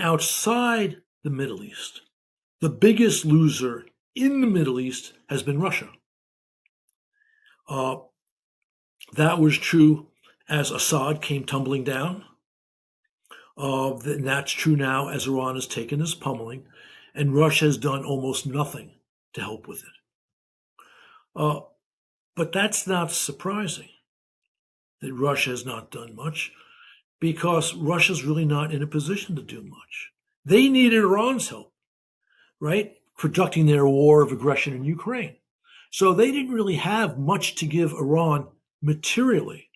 outside the Middle East, the biggest loser in the Middle East has been Russia. Uh, that was true as Assad came tumbling down. And that's true now as Iran has taken this pummeling, and Russia has done almost nothing to help with it. Uh, but that's not surprising that Russia has not done much, because Russia's really not in a position to do much. They needed Iran's help, right? Conducting their war of aggression in Ukraine. So they didn't really have much to give Iran materially.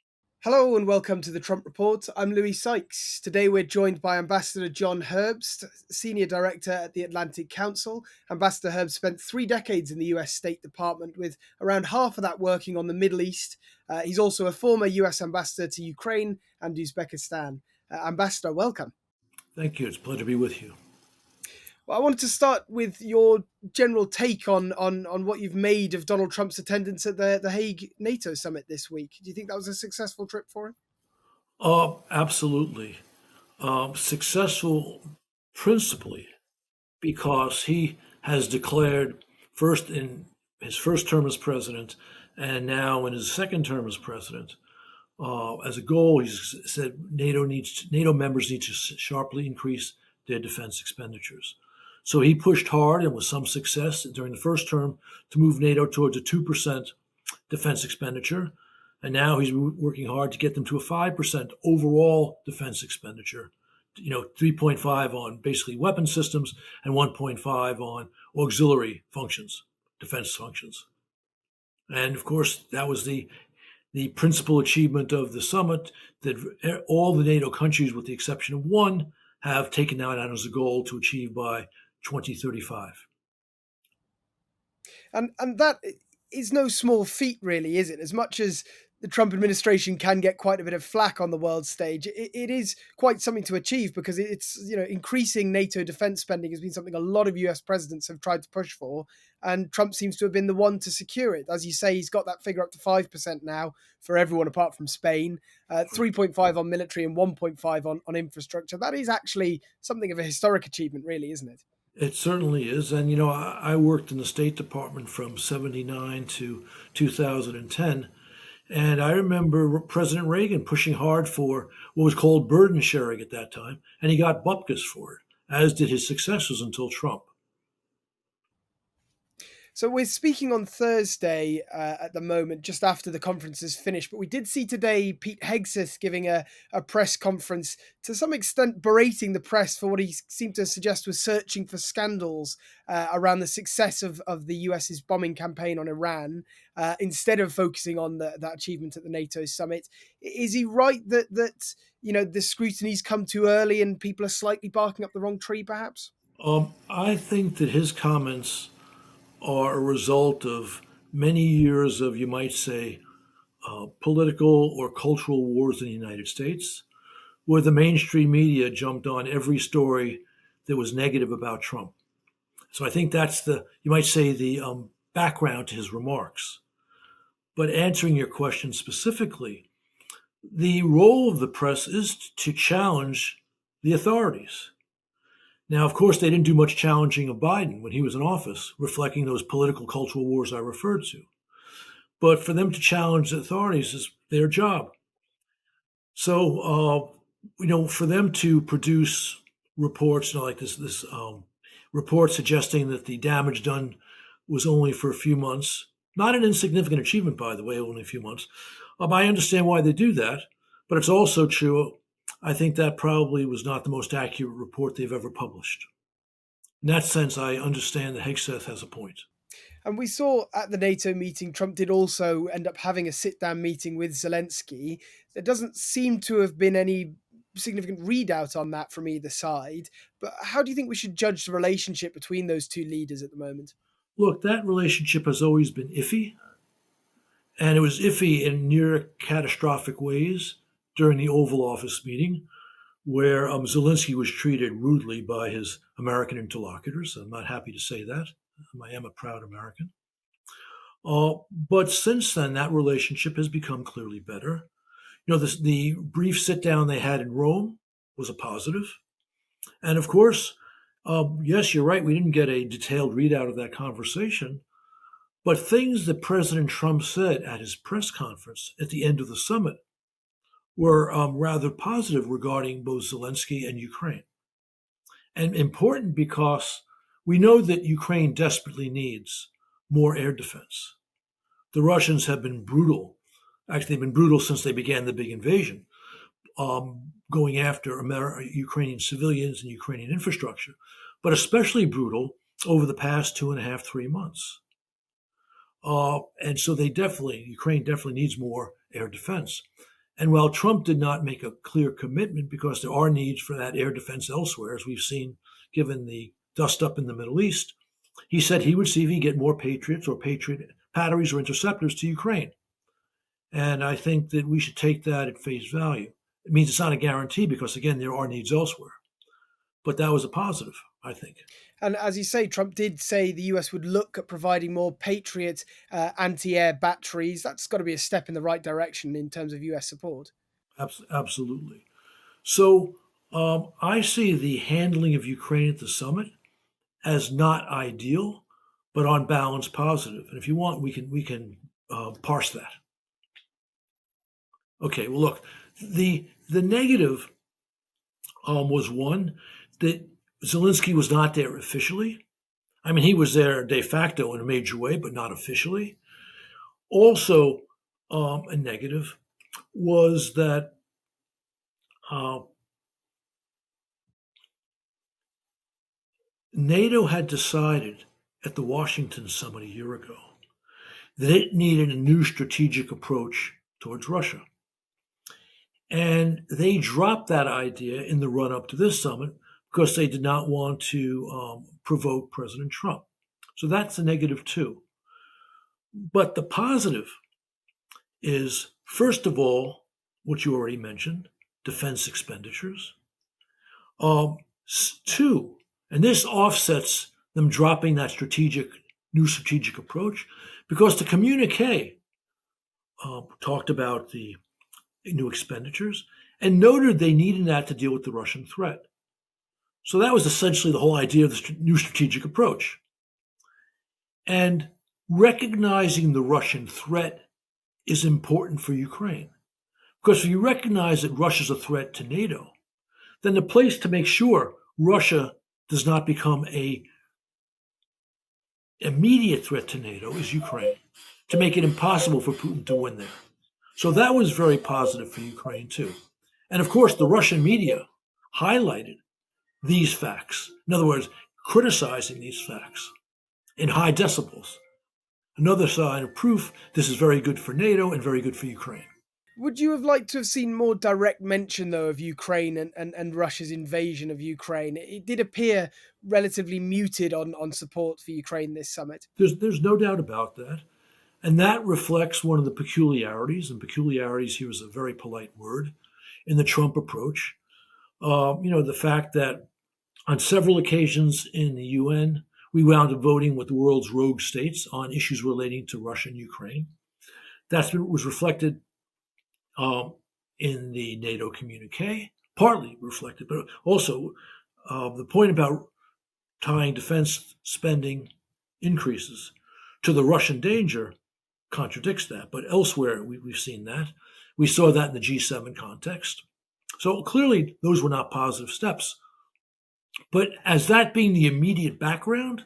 Hello and welcome to the Trump Report. I'm Louis Sykes. Today we're joined by Ambassador John Herbst, Senior Director at the Atlantic Council. Ambassador Herbst spent 3 decades in the US State Department, with around half of that working on the Middle East. He's also a former US Ambassador to Ukraine and Uzbekistan. Ambassador, welcome. Thank you. It's a pleasure to be with you. Well, I wanted to start with your general take on what you've made of Donald Trump's attendance at the Hague NATO summit this week. Do you think that was a successful trip for him? Absolutely. Successful principally because he has declared, first in his first term as president and now in his second term as president, as a goal, he's said NATO members need to sharply increase their defense expenditures. So he pushed hard and with some success during the first term to move NATO towards a 2% defense expenditure. And now he's working hard to get them to a 5% overall defense expenditure, 3.5 on basically weapon systems and 1.5 on auxiliary functions, defense functions. And of course, that was the principal achievement of the summit, that all the NATO countries, with the exception of one, have taken that out as a goal to achieve by 2035. And that is no small feat, really, is it? As much as the Trump administration can get quite a bit of flack on the world stage, it is quite something to achieve, because it's, increasing NATO defense spending has been something a lot of US presidents have tried to push for, and Trump seems to have been the one to secure it. As you say, he's got that figure up to 5% now for everyone apart from Spain, 3.5 on military and 1.5 on infrastructure. That is actually something of a historic achievement, really, isn't it? It certainly is. And, I worked in the State Department from 79 to 2010. And I remember President Reagan pushing hard for what was called burden sharing at that time. And he got bupkis for it, as did his successors until Trump. So we're speaking on Thursday at the moment, just after the conference is finished. But we did see today Pete Hegseth giving a press conference, to some extent berating the press for what he seemed to suggest was searching for scandals around the success of the US's bombing campaign on Iran, instead of focusing on that achievement at the NATO summit. Is he right that the scrutiny's come too early and people are slightly barking up the wrong tree, perhaps? I think that his comments are a result of many years of, you might say, political or cultural wars in the United States, where the mainstream media jumped on every story that was negative about Trump. So I think that's you might say, the background to his remarks. But answering your question specifically, the role of the press is to challenge the authorities. Now, of course, they didn't do much challenging of Biden when he was in office, reflecting those political cultural wars I referred to. But for them to challenge the authorities is their job. So, for them to produce reports, like this report suggesting that the damage done was only for a few months, not an insignificant achievement, by the way, only a few months. I understand why they do that, but it's also true. I think that probably was not the most accurate report they've ever published. In that sense, I understand that Hegseth has a point. And we saw at the NATO meeting, Trump did also end up having a sit-down meeting with Zelensky. There doesn't seem to have been any significant readout on that from either side. But how do you think we should judge the relationship between those two leaders at the moment? Look, that relationship has always been iffy, and it was iffy in near catastrophic ways during the Oval Office meeting, where Zelensky was treated rudely by his American interlocutors. I'm not happy to say that. I am a proud American. But since then, that relationship has become clearly better. The brief sit down they had in Rome was a positive. And of course, yes, you're right. We didn't get a detailed readout of that conversation, but things that President Trump said at his press conference at the end of the summit were rather positive regarding both Zelensky and Ukraine. And important because we know that Ukraine desperately needs more air defense. The Russians have been brutal. Actually, they've been brutal since they began the big invasion, going after Ukrainian civilians and Ukrainian infrastructure, but especially brutal over the past 2.5, 3 months. And so Ukraine definitely needs more air defense. And while Trump did not make a clear commitment, because there are needs for that air defense elsewhere, as we've seen given the dust up in the Middle East, he said he would see if he could get more Patriots or Patriot batteries or interceptors to Ukraine. And I think that we should take that at face value. It means it's not a guarantee because, again, there are needs elsewhere. But that was a positive, I think. And as you say, Trump did say the US would look at providing more Patriot anti-air batteries. That's got to be a step in the right direction in terms of US support. Absolutely. So I see the handling of Ukraine at the summit as not ideal, but on balance positive. And if you want, we can parse that. Okay. Well, look, the negative was one that Zelensky was not there officially. I mean, he was there de facto in a major way, but not officially. Also, a negative was that uh, NATO had decided at the Washington summit a year ago that it needed a new strategic approach towards Russia. And they dropped that idea in the run up to this summit because they did not want to provoke President Trump. So that's a negative too. But the positive is, first of all, what you already mentioned, defense expenditures. Two, and this offsets them dropping that new strategic approach, because the communique talked about the new expenditures and noted they needed that to deal with the Russian threat. So that was essentially the whole idea of the new strategic approach. And recognizing the Russian threat is important for Ukraine. Because if you recognize that Russia's a threat to NATO, then the place to make sure Russia does not become a immediate threat to NATO is Ukraine, to make it impossible for Putin to win there. So that was very positive for Ukraine too. And of course, the Russian media highlighted these facts. In other words, criticizing these facts in high decibels. Another sign of proof this is very good for NATO and very good for Ukraine. Would you have liked to have seen more direct mention, though, of Ukraine and Russia's invasion of Ukraine? It did appear relatively muted on support for Ukraine this summit. There's no doubt about that. And that reflects one of the peculiarities, and peculiarities here is a very polite word, in the Trump approach. The fact that on several occasions in the UN, we wound up voting with the world's rogue states on issues relating to Russia and Ukraine. That was reflected in the NATO communique, partly reflected, but also the point about tying defense spending increases to the Russian danger contradicts that. But elsewhere, we've seen that. We saw that in the G7 context. So clearly, those were not positive steps. But as that being the immediate background,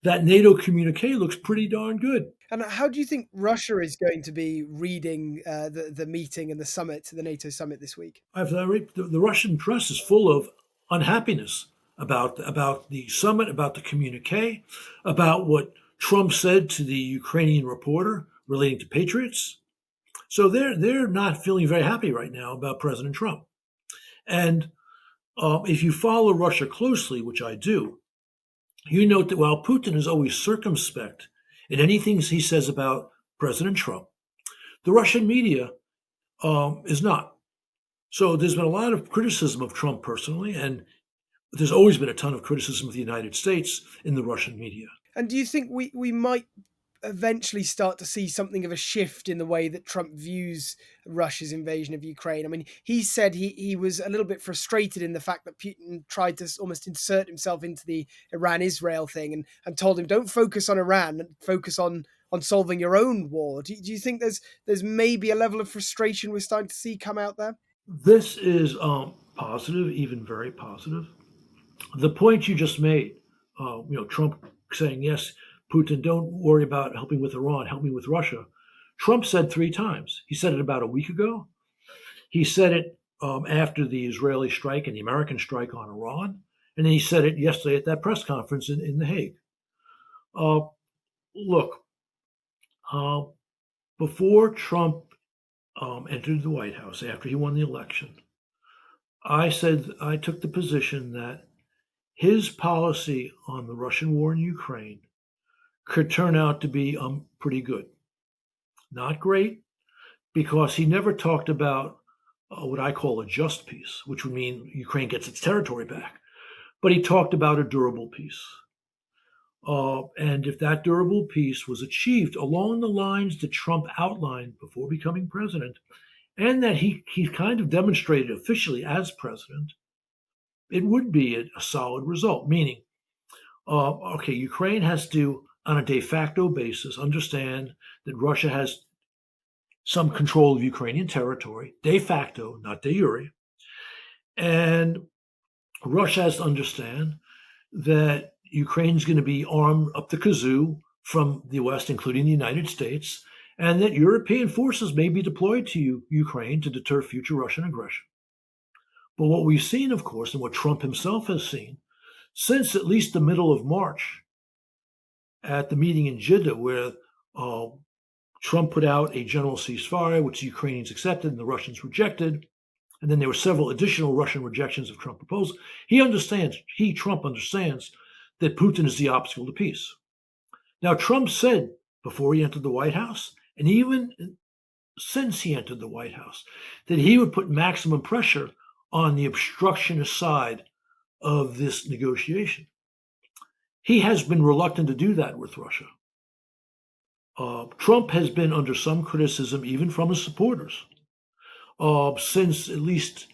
that NATO communique looks pretty darn good. And how do you think Russia is going to be reading the meeting and the NATO summit this week? The Russian press is full of unhappiness about the summit, about the communique, about what Trump said to the Ukrainian reporter relating to patriots. So they're not feeling very happy right now about President Trump. And if you follow Russia closely, which I do, you note that while Putin is always circumspect in anything he says about President Trump, the Russian media is not. So there's been a lot of criticism of Trump personally, and there's always been a ton of criticism of the United States in the Russian media. And do you think we might eventually start to see something of a shift in the way that Trump views Russia's invasion of Ukraine? I mean, he said he was a little bit frustrated in the fact that Putin tried to almost insert himself into the Iran-Israel thing, and told him, don't focus on Iran, focus on solving your own war. Do you think there's maybe a level of frustration we're starting to see come out there? This is positive, even very positive. The point you just made, Trump saying, yes, Putin, don't worry about helping with Iran, help me with Russia. Trump said three times. He said it about a week ago. He said it after the Israeli strike and the American strike on Iran. And then he said it yesterday at that press conference in The Hague. Uh, look, uh, before Trump entered the White House, after he won the election, I took the position that his policy on the Russian war in Ukraine could turn out to be pretty good. Not great, because he never talked about what I call a just peace, which would mean Ukraine gets its territory back. But he talked about a durable peace. And if that durable peace was achieved along the lines that Trump outlined before becoming president, and that he kind of demonstrated officially as president, it would be a solid result. Meaning, okay, Ukraine has to, on a de facto basis, understand that Russia has some control of Ukrainian territory, de facto, not de jure. And Russia has to understand that Ukraine's going to be armed up the kazoo from the West, including the United States, and that European forces may be deployed to Ukraine to deter future Russian aggression. But what we've seen, of course, and what Trump himself has seen, since at least the middle of March, at the meeting in Jeddah, where uh, Trump put out a general ceasefire, which the Ukrainians accepted and the Russians rejected, and then there were several additional Russian rejections of Trump proposals. Trump understands that Putin is the obstacle to peace. Now, Trump said before he entered the White House, and even since he entered the White House, that he would put maximum pressure on the obstructionist side of this negotiation. He has been reluctant to do that with Russia. Trump has been under some criticism, even from his supporters, since at least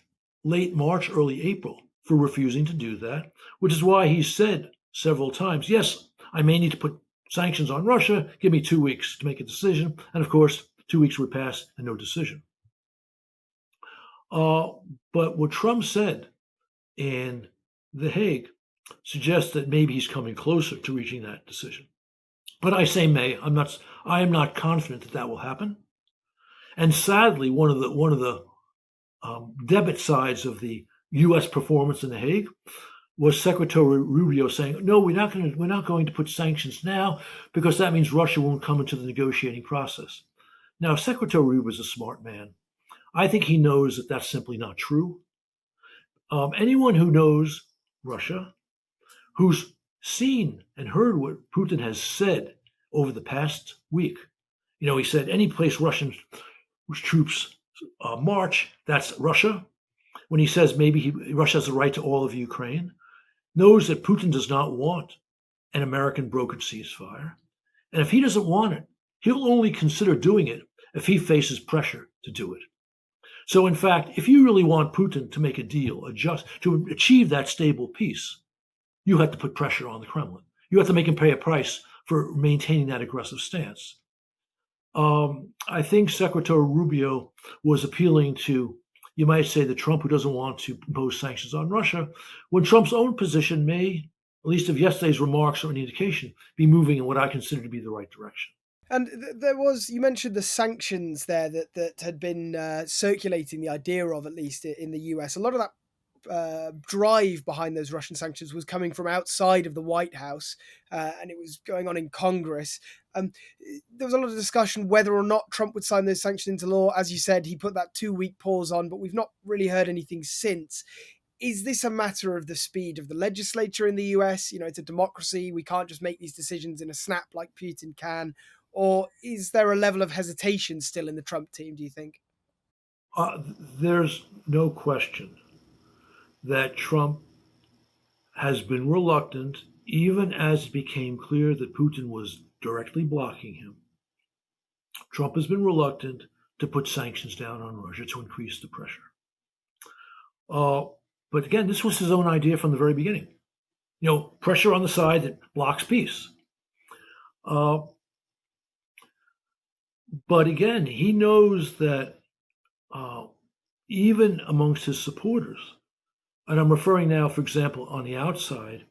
late March, early April, for refusing to do that, which is why he said several times, yes, I may need to put sanctions on Russia, give me 2 weeks to make a decision. And of course, 2 weeks would pass and no decision. But what Trump said in The Hague suggests that maybe he's coming closer to reaching that decision. But I say may. I am not confident that that will happen. And sadly, one of the debit sides of the U.S. performance in The Hague was Secretary Rubio saying, "No, we're not going to put sanctions now because that means Russia won't come into the negotiating process." Now, Secretary Rubio is a smart man. I think he knows that that's simply not true. Anyone who knows Russia, who's seen and heard what Putin has said over the past week, he said any place Russian troops march, that's Russia. When he says maybe Russia has the right to all of Ukraine, knows that Putin does not want an American brokered ceasefire. And if he doesn't want it, he'll only consider doing it if he faces pressure to do it. So, in fact, if you really want Putin to make a deal, to achieve that stable peace, you have to put pressure on the Kremlin. You have to make him pay a price for maintaining that aggressive stance. I think Secretary Rubio was appealing to, you might say, the Trump who doesn't want to impose sanctions on Russia, when Trump's own position may, at least if yesterday's remarks are an indication, be moving in what I consider to be the right direction. And there was, you mentioned the sanctions there that had been circulating the idea of, at least in the US. A lot of that drive behind those Russian sanctions was coming from outside of the White House, and it was going on in Congress. There was a lot of discussion whether or not Trump would sign those sanctions into law. As you said, he put that 2-week pause on, but we've not really heard anything since. Is this a matter of the speed of the legislature in the US? It's a democracy. We can't just make these decisions in a snap like Putin can. Or is there a level of hesitation still in the Trump team, do you think? There's no question that Trump has been reluctant, even as it became clear that Putin was directly blocking him, Trump has been reluctant to put sanctions down on Russia to increase the pressure. Uh, but again, this was his own idea from the very beginning. Pressure on the side that blocks peace. Uh, but again, he knows that uh, even amongst his supporters, and I'm referring now, for example, on the outside,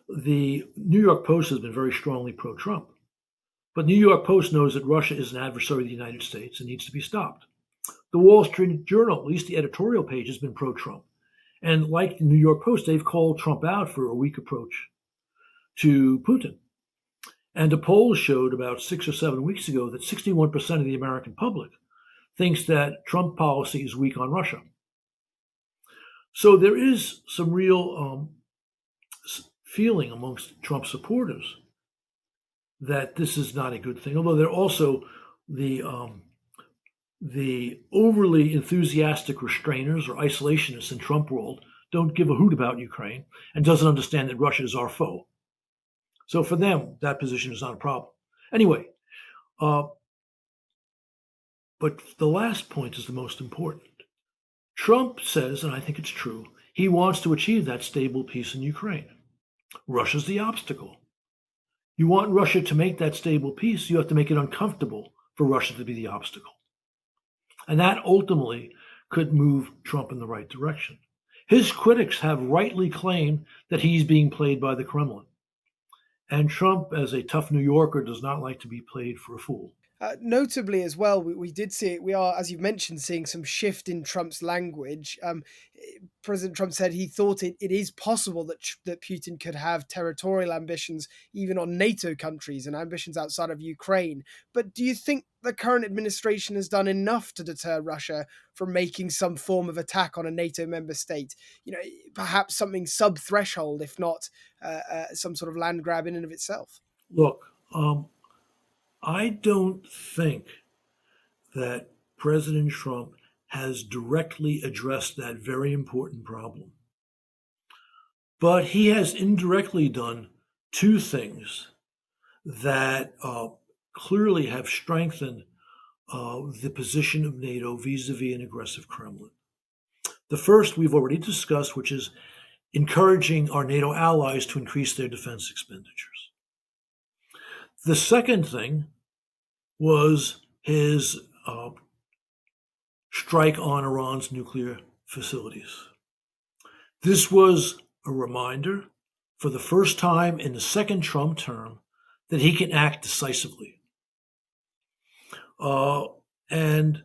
the New York Post has been very strongly pro-Trump. But the New York Post knows that Russia is an adversary of the United States and needs to be stopped. The Wall Street Journal, at least the editorial page, has been pro-Trump. And like the New York Post, they've called Trump out for a weak approach to Putin. And a poll showed about 6 or 7 weeks ago that 61% of the American public thinks that Trump policy is weak on Russia. So there is some real feeling amongst Trump supporters that this is not a good thing. Although they're also the overly enthusiastic restrainers or isolationists in Trump world don't give a hoot about Ukraine and doesn't understand that Russia is our foe. So for them, that position is not a problem. Anyway, but the last point is the most important. Trump says, and I think it's true, he wants to achieve that stable peace in Ukraine. Russia's the obstacle. You want Russia to make that stable peace, you have to make it uncomfortable for Russia to be the obstacle. And that ultimately could move Trump in the right direction. His critics have rightly claimed that he's being played by the Kremlin. And Trump, as a tough New Yorker, does not like to be played for a fool. Notably, as well, we did see it. We are, as you've mentioned, seeing some shift in Trump's language. President Trump said he thought it is possible that Putin could have territorial ambitions, even on NATO countries and ambitions outside of Ukraine. But do you think the current administration has done enough to deter Russia from making some form of attack on a NATO member state? Perhaps something sub-threshold, if not some sort of land grab in and of itself. Look, I don't think that President Trump has directly addressed that very important problem. But he has indirectly done two things that clearly have strengthened the position of NATO vis-a-vis an aggressive Kremlin. The first we've already discussed, which is encouraging our NATO allies to increase their defense expenditures. The second thing was his strike on Iran's nuclear facilities. This was a reminder for the first time in the second Trump term that he can act decisively. And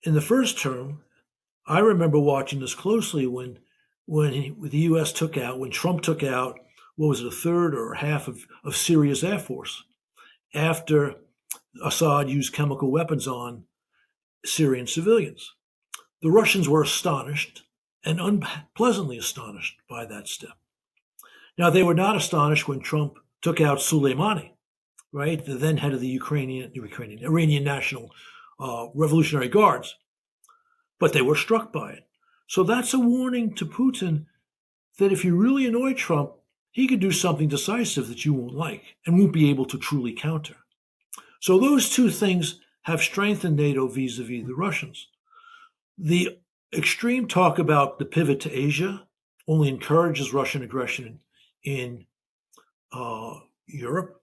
in the first term, I remember watching this closely when the U.S. when Trump took out, what was it, a third or half of Syria's air force after Assad used chemical weapons on Syrian civilians. The Russians were astonished and unpleasantly astonished by that step. Now, they were not astonished when Trump took out Soleimani, right, the then head of the Iranian National Revolutionary Guards, but they were struck by it. So that's a warning to Putin that if you really annoy Trump, he could do something decisive that you won't like and won't be able to truly counter. So those two things have strengthened NATO vis-a-vis the Russians. The extreme talk about the pivot to Asia only encourages Russian aggression in Europe.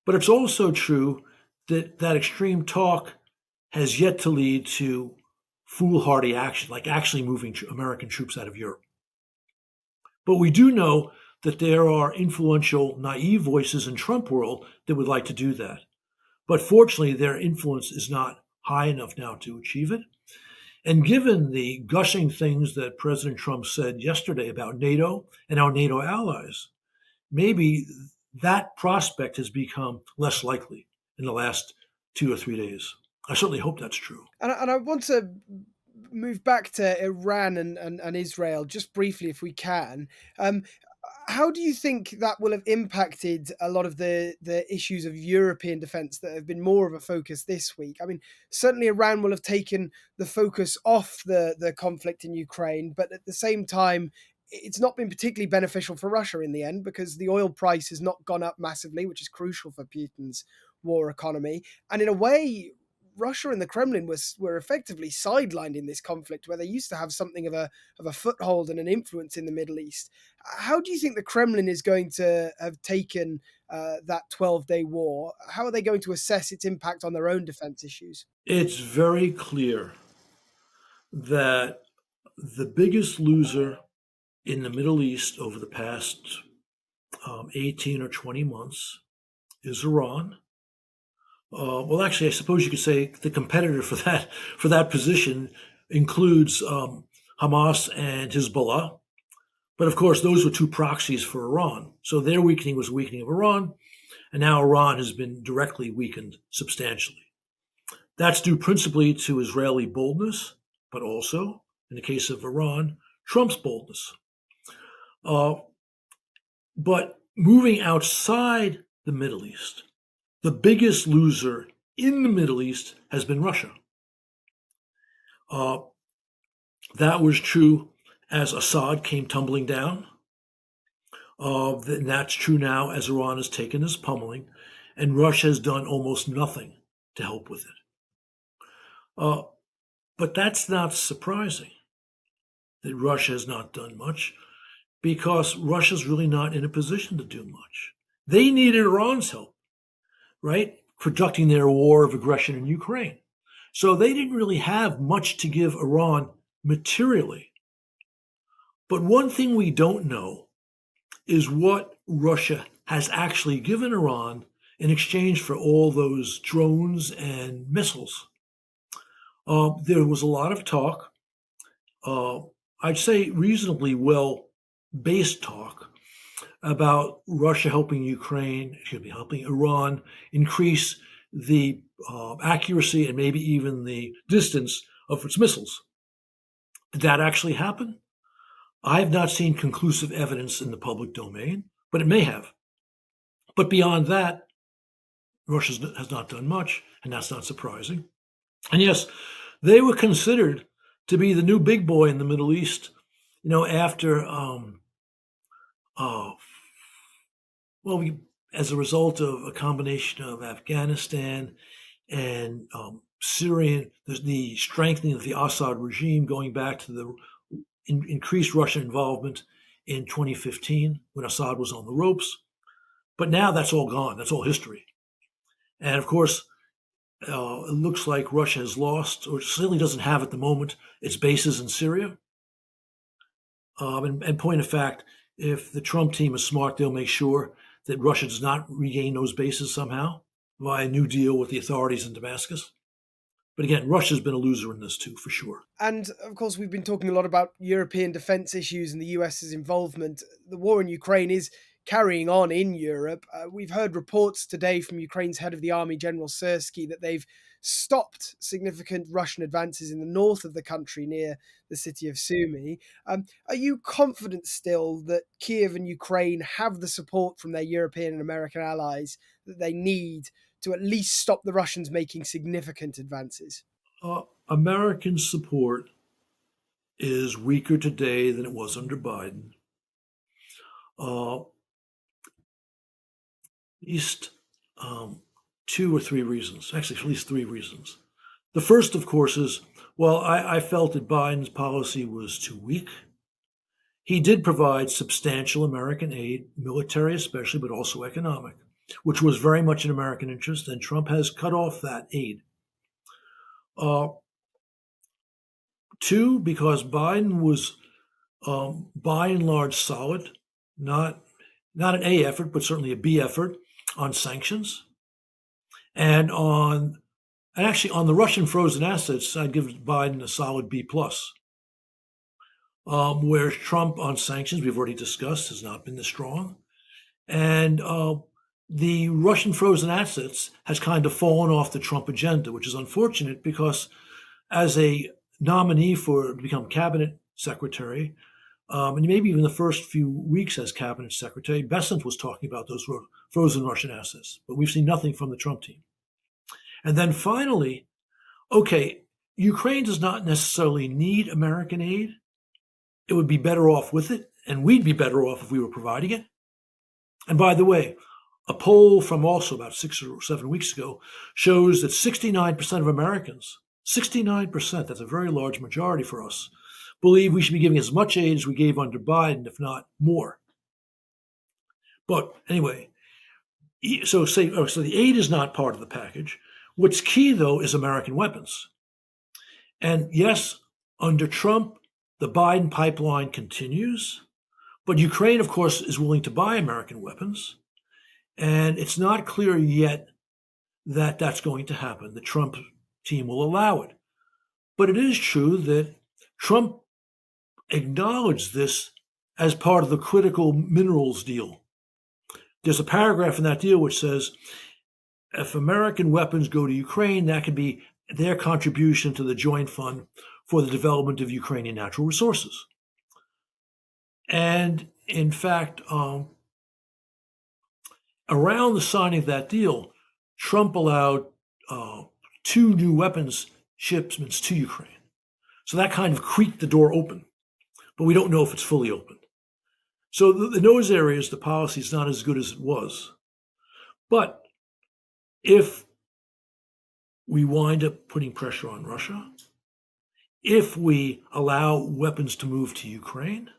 But it's also true that that extreme talk has yet to lead to foolhardy action, like actually moving American troops out of Europe. But we do know that there are influential, naive voices in Trump world that would like to do that. But fortunately, their influence is not high enough now to achieve it. And given the gushing things that President Trump said yesterday about NATO and our NATO allies, maybe that prospect has become less likely in the last 2 or 3 days. I certainly hope that's true. And I want to move back to Iran and Israel just briefly, if we can. How do you think that will have impacted a lot of the issues of European defence that have been more of a focus this week? I mean, certainly Iran will have taken the focus off the conflict in Ukraine, but at the same time, it's not been particularly beneficial for Russia in the end because the oil price has not gone up massively, which is crucial for Putin's war economy. And in a way, Russia and the Kremlin were effectively sidelined in this conflict, where they used to have something of a foothold and an influence in the Middle East. How do you think the Kremlin is going to have taken that 12-day war? How are they going to assess its impact on their own defense issues? It's very clear that the biggest loser in the Middle East over the past 18 or 20 months is Iran. Well, actually, I suppose you could say the competitor for that position includes Hamas and Hezbollah. But of course, those were two proxies for Iran. So their weakening was a weakening of Iran, and now Iran has been directly weakened substantially. That's due principally to Israeli boldness, but also, in the case of Iran, Trump's boldness. But moving outside the Middle East, the biggest loser in the Middle East has been Russia. That was true as Assad came tumbling down. And that's true now as Iran has taken this pummeling, and Russia has done almost nothing to help with it. But that's not surprising that Russia has not done much, because Russia's really not in a position to do much. They needed Iran's help, right? Conducting their war of aggression in Ukraine. So they didn't really have much to give Iran materially. But one thing we don't know is what Russia has actually given Iran in exchange for all those drones and missiles. There was a lot of talk, I'd say reasonably well-based talk, about Russia helping helping Iran increase the accuracy and maybe even the distance of its missiles. Did that actually happen? I have not seen conclusive evidence in the public domain, but it may have. But beyond that, Russia has not done much, and that's not surprising. And yes, they were considered to be the new big boy in the Middle East, after, as a result of a combination of Afghanistan and Syria, the strengthening of the Assad regime going back to the increased Russian involvement in 2015 when Assad was on the ropes. But now that's all gone. That's all history. And of course, it looks like Russia has lost, or certainly doesn't have at the moment, its bases in Syria. And point of fact, if the Trump team is smart, they'll make sure that Russia does not regain those bases somehow via a new deal with the authorities in Damascus. But again, Russia's been a loser in this too, for sure. And of course, we've been talking a lot about European defense issues and the US's involvement. The war in Ukraine is carrying on in Europe. We've heard reports today from Ukraine's head of the army, General Syrskyi, that they've stopped significant Russian advances in the north of the country near the city of Sumy. Are you confident still that Kiev and Ukraine have the support from their European and American allies that they need to at least stop the Russians making significant advances? American support is weaker today than it was under Biden. At least 2 or 3 reasons, actually, at least 3 reasons. The first, of course, is, I felt that Biden's policy was too weak. He did provide substantial American aid, military especially, but also economic, which was very much in American interest, and Trump has cut off that aid. 2, because Biden was by and large solid, not an A effort, but certainly a B effort on sanctions. And actually on the Russian frozen assets, I'd give Biden a solid B plus. Whereas Trump on sanctions, we've already discussed, has not been this strong. And the Russian frozen assets has kind of fallen off the Trump agenda, which is unfortunate because as a nominee to become cabinet secretary, and maybe even the first few weeks as cabinet secretary, Bessent was talking about those frozen Russian assets, but we've seen nothing from the Trump team. And then finally, okay, Ukraine does not necessarily need American aid. It would be better off with it, and we'd be better off if we were providing it. And by the way, a poll from also about 6 or 7 weeks ago shows that 69% of Americans, 69%, that's a very large majority for us, believe we should be giving as much aid as we gave under Biden, if not more. But anyway, so the aid is not part of the package. What's key, though, is American weapons. And yes, under Trump, the Biden pipeline continues, but Ukraine, of course, is willing to buy American weapons. And it's not clear yet that that's going to happen. The Trump team will allow it. But it is true that Trump acknowledged this as part of the critical minerals deal. There's a paragraph in that deal which says if American weapons go to Ukraine, that can be their contribution to the joint fund for the development of Ukrainian natural resources. And in fact, around the signing of that deal, Trump allowed 2 new weapons shipments to Ukraine. So that kind of creaked the door open, but we don't know if it's fully opened. So in those areas, the policy is not as good as it was. But if we wind up putting pressure on Russia, if we allow weapons to move to Ukraine,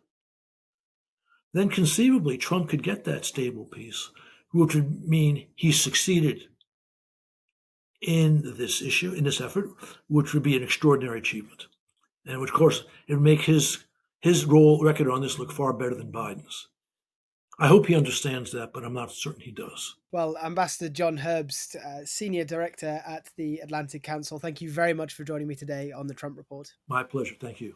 then conceivably Trump could get that stable peace, which would mean he succeeded in this issue, in this effort, which would be an extraordinary achievement. And of course, it would make his record on this look far better than Biden's. I hope he understands that, but I'm not certain he does. Well, Ambassador John Herbst, Senior Director at the Atlantic Council, thank you very much for joining me today on the Trump Report. My pleasure. Thank you.